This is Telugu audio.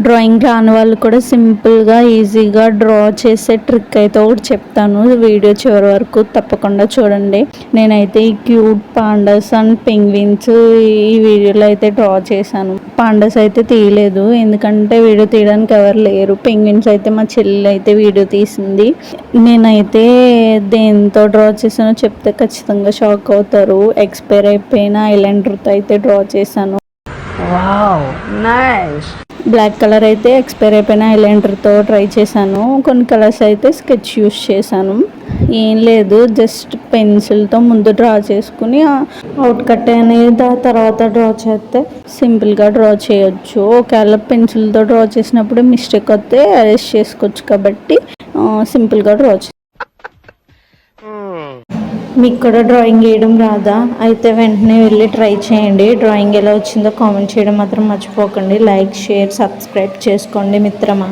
డ్రాయింగ్ రాని వాళ్ళు కూడా సింపుల్గా ఈజీగా డ్రా చేసే ట్రిక్ అయితే ఒకటి చెప్తాను. వీడియో చివరి వరకు తప్పకుండా చూడండి. నేనైతే ఈ క్యూట్ పాండాస్ అండ్ పెంగ్విన్స్ ఈ వీడియోలో అయితే డ్రా చేశాను. పాండాస్ అయితే తీయలేదు, ఎందుకంటే వీడియో తీయడానికి ఎవరు లేరు. పెంగ్విన్స్ అయితే మా చెల్లి అయితే వీడియో తీసింది. నేనైతే దేంతో డ్రా చేశానో చెప్తే ఖచ్చితంగా షాక్ అవుతారు. ఎక్స్పైర్ అయిపోయిన ఐలైనర్తో అయితే డ్రా చేశాను. Wow, nice. బ్లాక్ కలర్ అయితే ఎక్స్పైర్ అయిపోయిన ఐలైనర్తో ట్రై చేశాను. కొన్ని కలర్స్ అయితే స్కెచ్ యూస్ చేశాను. ఏం లేదు, జస్ట్ పెన్సిల్తో ముందు డ్రా చేసుకుని అవుట్ కట్ అనేది తర్వాత డ్రా చేస్తే సింపుల్గా డ్రా చేయొచ్చు. ఒకవేళ పెన్సిల్తో డ్రా చేసినప్పుడు మిస్టేక్ వస్తే అరెస్ట్ చేసుకోవచ్చు, కాబట్టి సింపుల్గా డ్రా చేయాలి. మీకు కూడా డ్రాయింగ్ వేయడం రాదా? అయితే వెంటనే వెళ్ళి ట్రై చేయండి. డ్రాయింగ్ ఎలా వచ్చిందో కామెంట్ చేయడం మాత్రం మర్చిపోకండి. లైక్, షేర్, సబ్స్క్రైబ్ చేసుకోండి మిత్రమా.